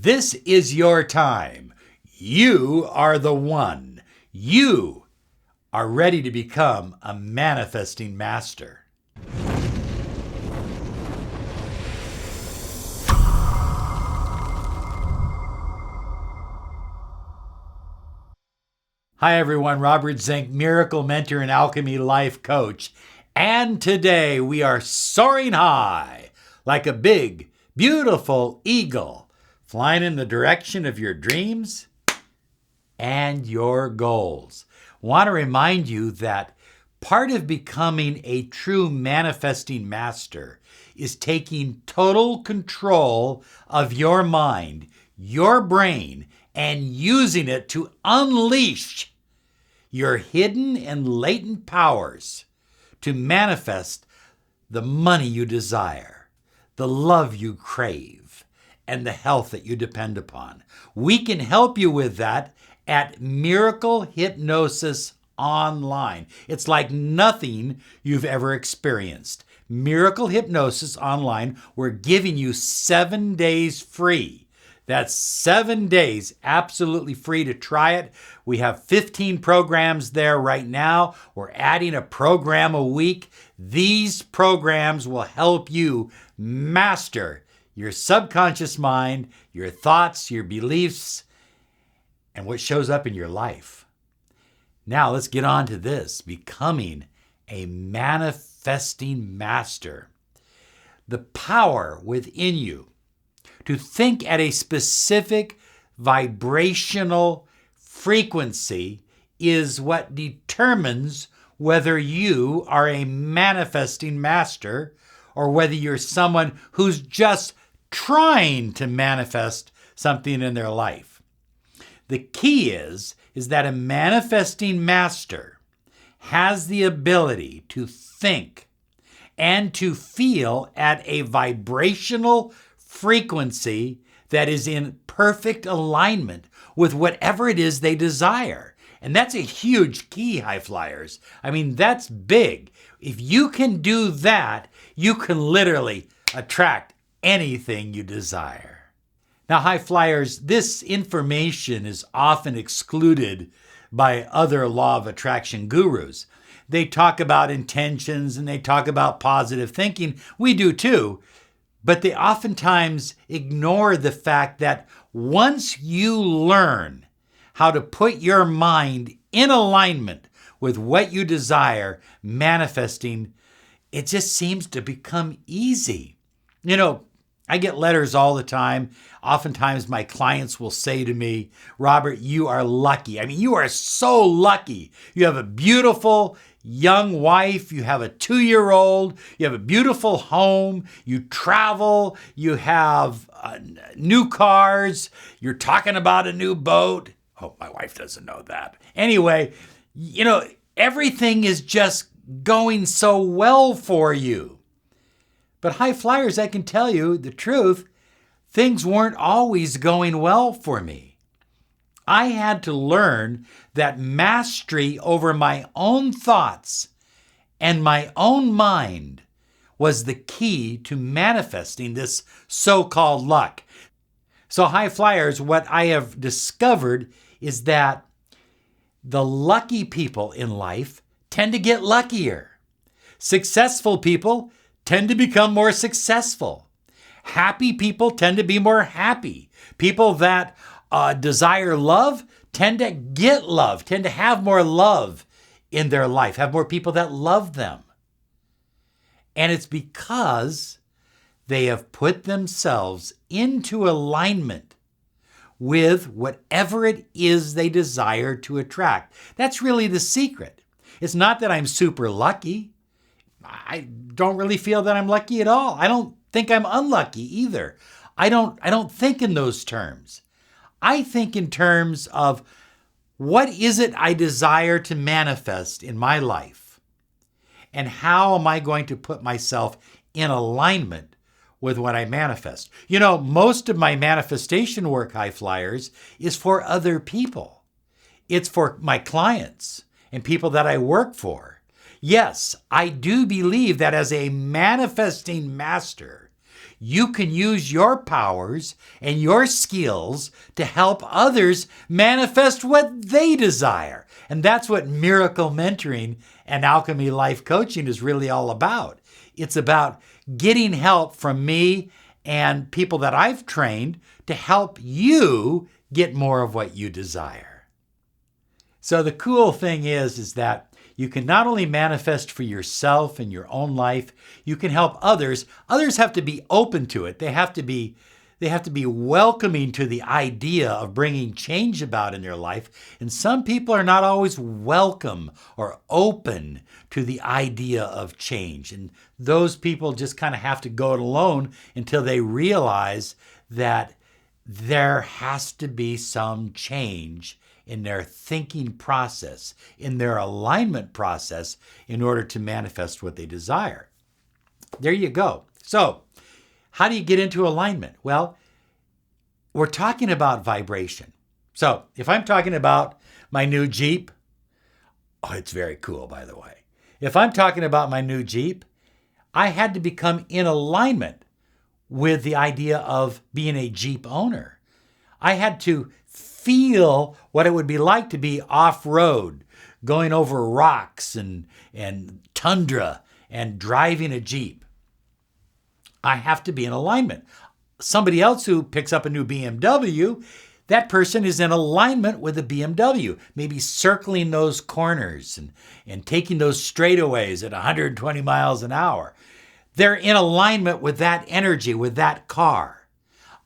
This is your time. You are the one. You are ready to become a manifesting master. Hi everyone, Robert Zink, Miracle Mentor and Alchemy Life Coach. And today we are soaring high like a big, beautiful eagle, flying in the direction of your dreams and your goals. Want to remind you that part of becoming a true manifesting master is taking total control of your mind, your brain, and using it to unleash your hidden and latent powers to manifest the money you desire, the love you crave, and the health that you depend upon. We can help you with that at Miracle Hypnosis Online. It's like nothing you've ever experienced. Miracle Hypnosis Online, we're giving you 7 days free. That's 7 days absolutely free to try it. We have 15 programs there right now. We're adding a program a week. These programs will help you master your subconscious mind, your thoughts, your beliefs, and what shows up in your life. Now let's get on to this, becoming a manifesting master. The power within you to think at a specific vibrational frequency is what determines whether you are a manifesting master or whether you're someone who's just trying to manifest something in their life. The key is that a manifesting master has the ability to think and to feel at a vibrational frequency that is in perfect alignment with whatever it is they desire. And that's a huge key, high flyers. I mean, that's big. If you can do that, you can literally attract anything you desire. Now, high flyers, this information is often excluded by other law of attraction gurus. They talk about intentions and they talk about positive thinking. We do too. But they oftentimes ignore the fact that once you learn how to put your mind in alignment with what you desire, manifesting, it just seems to become easy. You know, I get letters all the time. Oftentimes my clients will say to me, Robert, you are lucky. I mean, you are so lucky. You have a beautiful young wife, you have a 2-year-old, you have a beautiful home, you travel, you have new cars, you're talking about a new boat. Oh, my wife doesn't know that. Anyway, you know, everything is just going so well for you. But high flyers, I can tell you the truth, things weren't always going well for me. I had to learn that mastery over my own thoughts and my own mind was the key to manifesting this so-called luck. So high flyers, what I have discovered is that the lucky people in life tend to get luckier. Successful people tend to become more successful. Happy people tend to be more happy. People that desire love tend to get love, tend to have more love in their life, have more people that love them. And it's because they have put themselves into alignment with whatever it is they desire to attract. That's really the secret. It's not that I'm super lucky. I don't really feel that I'm lucky at all. I don't think I'm unlucky either. I don't think in those terms. I think in terms of what is it I desire to manifest in my life? And how am I going to put myself in alignment with what I manifest? You know, most of my manifestation work, high flyers, is for other people. It's for my clients and people that I work for. Yes, I do believe that as a manifesting master, you can use your powers and your skills to help others manifest what they desire. And that's what miracle mentoring and alchemy life coaching is really all about. It's about getting help from me and people that I've trained to help you get more of what you desire. So the cool thing is that you can not only manifest for yourself and your own life, you can help others. Others have to be open to it. They have to be welcoming to the idea of bringing change about in their life. And some people are not always welcome or open to the idea of change. And those people just kind of have to go it alone until they realize that there has to be some change in their thinking process, in their alignment process, in order to manifest what they desire. There you go. So, how do you get into alignment? Well, we're talking about vibration. So, if I'm talking about my new Jeep, it's very cool, by the way. If I'm talking about my new Jeep, I had to become in alignment with the idea of being a Jeep owner. I had to feel what it would be like to be off-road, going over rocks and tundra and driving a Jeep. I have to be in alignment. Somebody else who picks up a new BMW, that person is in alignment with the BMW, maybe circling those corners and taking those straightaways at 120 miles an hour. They're in alignment with that energy, with that car.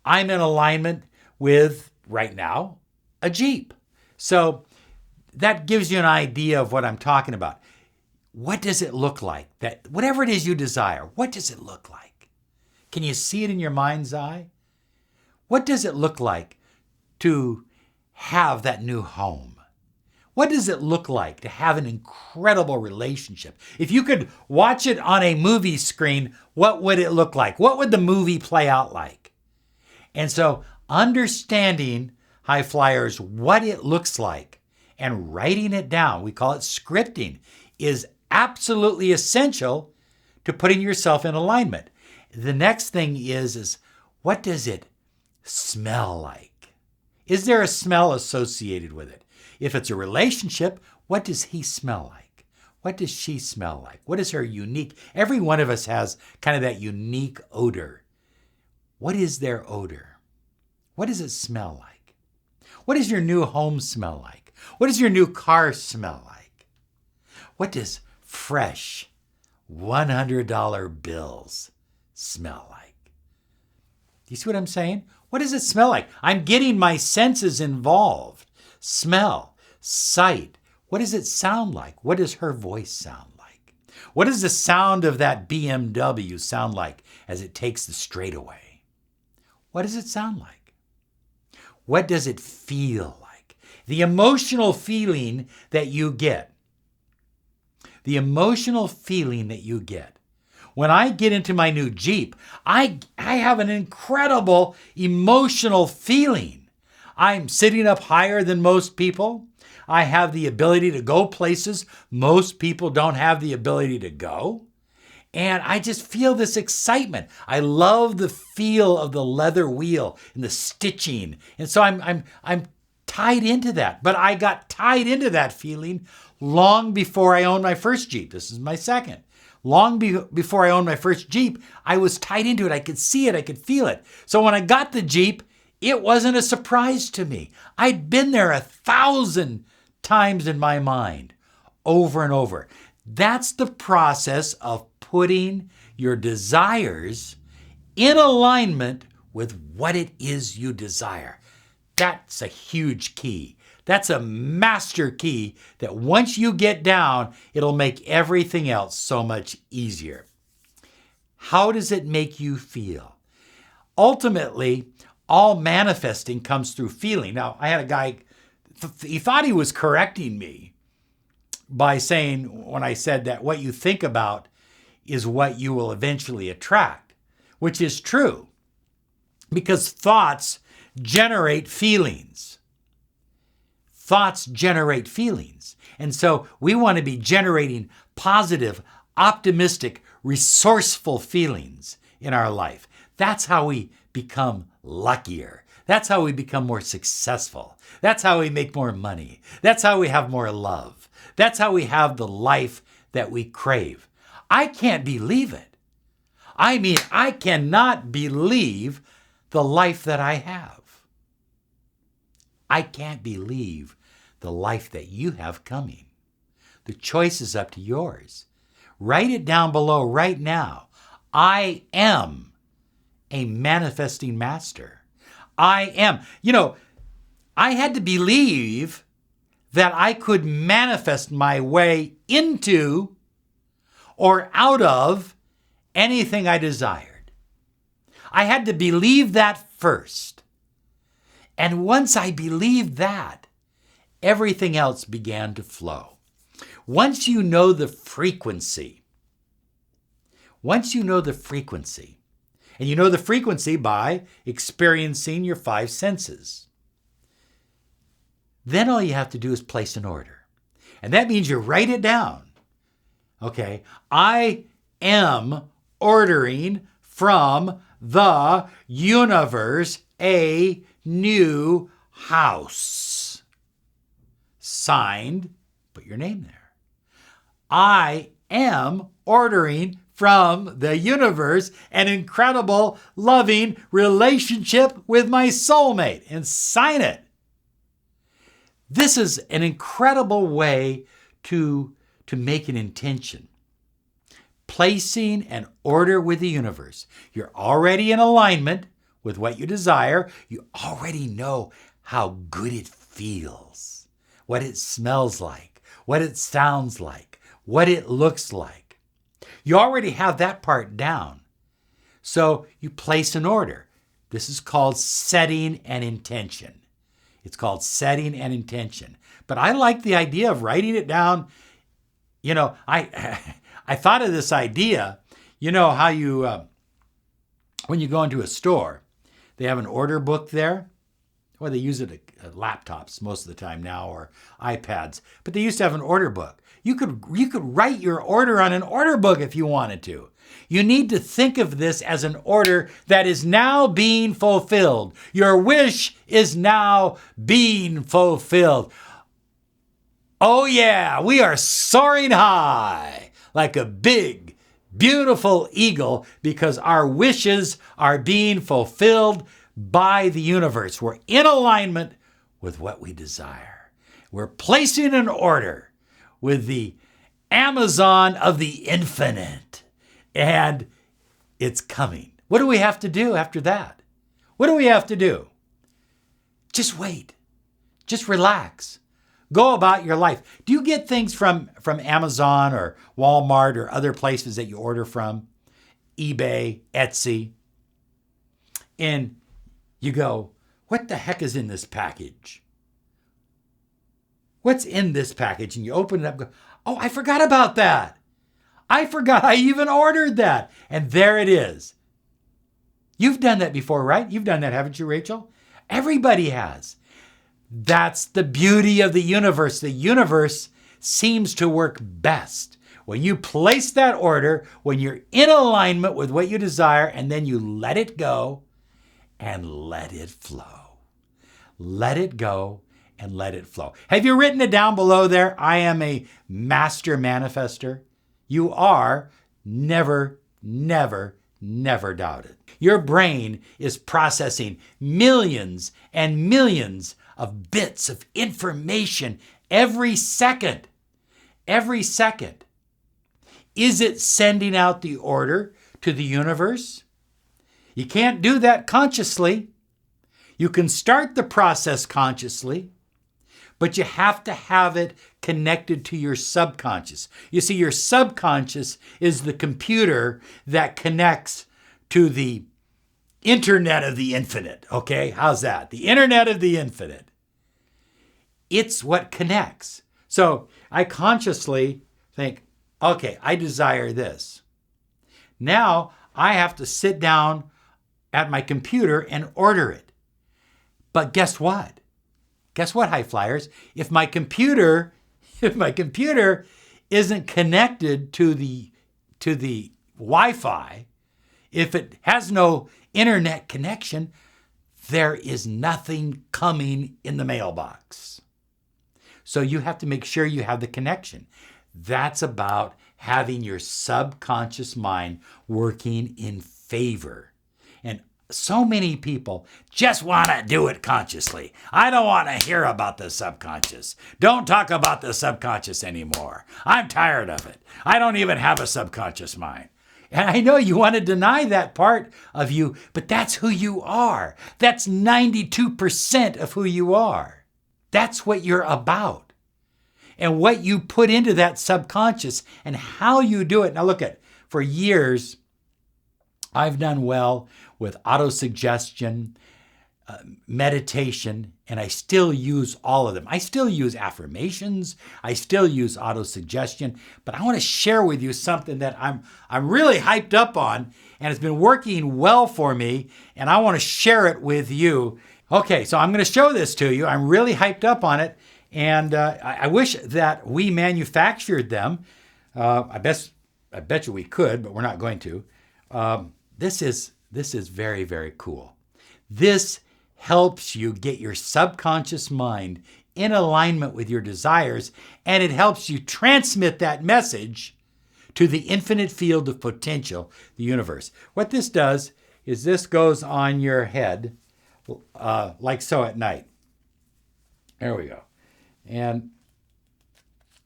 I'm in alignment with, right now, a Jeep. So that gives you an idea of what I'm talking about. What does it look like? That whatever it is you desire, what does it look like? Can you see it in your mind's eye? What does it look like to have that new home? What does it look like to have an incredible relationship? If you could watch it on a movie screen, what would it look like? What would the movie play out like? And so understanding, high flyers, what it looks like and writing it down, we call it scripting, is absolutely essential to putting yourself in alignment. The next thing is what does it smell like? Is there a smell associated with it? If it's a relationship, what does he smell like? What does she smell like? What is her unique? Every one of us has kind of that unique odor. What is their odor? What does it smell like? What does your new home smell like? What does your new car smell like? What does fresh $100 bills smell like? Do you see what I'm saying? What does it smell like? I'm getting my senses involved. Smell, sight. What does it sound like? What does her voice sound like? What does the sound of that BMW sound like as it takes the straightaway? What does it sound like? What does it feel like? The emotional feeling that you get. The emotional feeling that you get. When I get into my new Jeep, I have an incredible emotional feeling. I'm sitting up higher than most people. I have the ability to go places most people don't have the ability to go. And I just feel this excitement. I love the feel of the leather wheel and the stitching. And so I'm tied into that. But I got tied into that feeling long before I owned my first Jeep. This is my second. Long before I owned my first Jeep, I was tied into it. I could see it. I could feel it. So when I got the Jeep, it wasn't a surprise to me. I'd been there 1,000 times in my mind, over and over. That's the process of putting your desires in alignment with what it is you desire. That's a huge key. That's a master key that once you get down, it'll make everything else so much easier. How does it make you feel? Ultimately, all manifesting comes through feeling. Now, I had a guy, he thought he was correcting me by saying, when I said that what you think about is what you will eventually attract, which is true, because thoughts generate feelings. Thoughts generate feelings. And so we want to be generating positive, optimistic, resourceful feelings in our life. That's how we become luckier. That's how we become more successful. That's how we make more money. That's how we have more love. That's how we have the life that we crave. I can't believe it. I mean, I cannot believe the life that I have. I can't believe the life that you have coming. The choice is up to yours. Write it down below right now. I am a manifesting master. I am. You know, I had to believe that I could manifest my way into or out of anything I desired. I had to believe that first. And once I believed that, everything else began to flow. Once you know the frequency, and you know the frequency by experiencing your 5 senses, then all you have to do is place an order. And that means you write it down. Okay, I am ordering from the universe a new house. Signed, put your name there. I am ordering from the universe an incredible, loving relationship with my soulmate, and sign it. This is an incredible way to make an intention. Placing an order with the universe. You're already in alignment with what you desire. You already know how good it feels, what it smells like, what it sounds like, what it looks like. You already have that part down. So you place an order. This is called setting an intention. It's called setting an intention. But I like the idea of writing it down. You know, I thought of this idea. You know how you, when you go into a store, they have an order book there. Well, they use it at laptops most of the time now, or iPads. But they used to have an order book. You could write your order on an order book if you wanted to. You need to think of this as an order that is now being fulfilled. Your wish is now being fulfilled. Oh yeah, we are soaring high like a big, beautiful eagle because our wishes are being fulfilled by the universe. We're in alignment with what we desire. We're placing an order with the Amazon of the infinite, and it's coming. What do we have to do after that? What do we have to do? Just wait. Just relax. Go about your life. Do you get things from Amazon or Walmart or other places that you order from? eBay, Etsy. And you go, what the heck is in this package? What's in this package? And you open it up and go, oh, I forgot about that. I forgot I even ordered that. And there it is. You've done that before, right? You've done that, haven't you, Rachel? Everybody has. That's the beauty of the universe. The universe seems to work best when you place that order, when you're in alignment with what you desire, and then you let it go and let it flow. Let it go and let it flow. Have you written it down below there? I am a master manifestor. You are. Never, never, never doubt it. Your brain is processing millions and millions of bits of information every second. Every second. Is it sending out the order to the universe? You can't do that consciously. You can start the process consciously, but you have to have it connected to your subconscious. You see, your subconscious is the computer that connects to the internet of the infinite. Okay, how's that? The internet of the infinite. It's what connects. So I consciously think, okay, I desire this. Now I have to sit down at my computer and order it. But guess what? Guess what, high flyers? If my computer isn't connected to the Wi-Fi, If it has no internet connection, there is nothing coming in the mailbox. So you have to make sure you have the connection. That's about having your subconscious mind working in favor. And so many people just want to do it consciously. I don't want to hear about the subconscious. Don't talk about the subconscious anymore. I'm tired of it. I don't even have a subconscious mind. And I know you want to deny that part of you, but that's who you are. That's 92% of who you are. That's what you're about. And what you put into that subconscious and how you do it. Now look at, for years, I've done well with autosuggestion, meditation, and I still use all of them. I still use affirmations. I still use autosuggestion, but I want to share with you something that I'm really hyped up on, and it's been working well for me, and I want to share it with you. Okay, so I'm going to show this to you. I'm really hyped up on it, and I wish that we manufactured them. I bet you we could, but we're not going to. This is very, very cool. This helps you get your subconscious mind in alignment with your desires, and it helps you transmit that message to the infinite field of potential, the universe. What this does is this goes on your head like so at night. There we go. And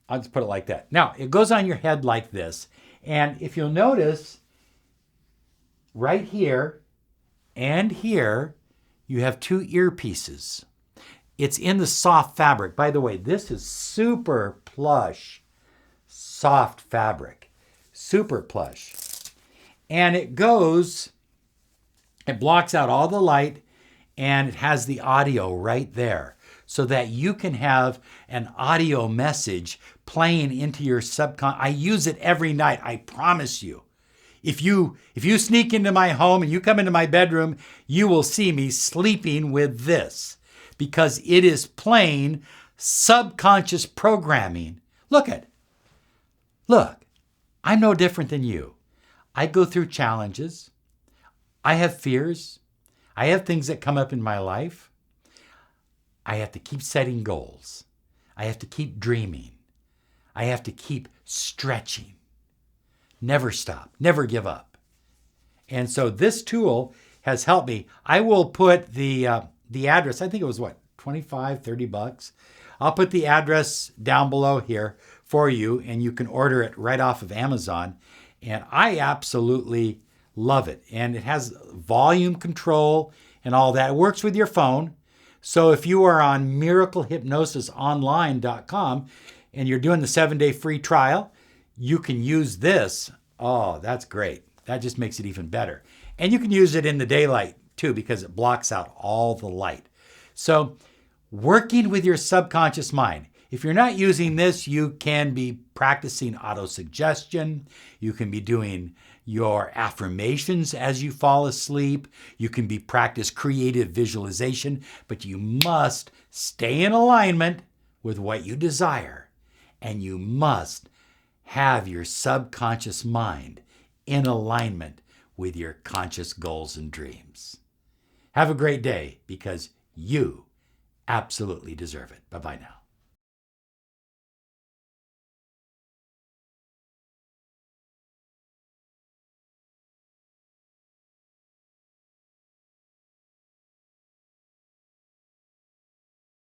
I'll just put it like that. Now, it goes on your head like this, and if you'll notice, right here and here, you have two earpieces. It's in the soft fabric. By the way, this is super plush, soft fabric. Super plush. And it blocks out all the light, and it has the audio right there so that you can have an audio message playing into your subconscious. I use it every night, I promise you. If you sneak into my home and you come into my bedroom, you will see me sleeping with this because it is playing subconscious programming. Look, I'm no different than you. I go through challenges. I have fears. I have things that come up in my life. I have to keep setting goals. I have to keep dreaming. I have to keep stretching. Never stop, never give up. And so this tool has helped me. I will put the address, I think it was what, $25, $30. I'll put the address down below here for you, and you can order it right off of Amazon. And I absolutely love it. And it has volume control and all that. It works with your phone. So if you are on miraclehypnosisonline.com and you're doing the 7-day free trial, you can use this. Oh, that's great. That just makes it even better. And you can use it in the daylight too because it blocks out all the light. So working with your subconscious mind. If you're not using this, you can be practicing autosuggestion. You can be doing your affirmations as you fall asleep. You can be practice creative visualization, but you must stay in alignment with what you desire. And you must have your subconscious mind in alignment with your conscious goals and dreams. Have a great day because you absolutely deserve it. Bye-bye now.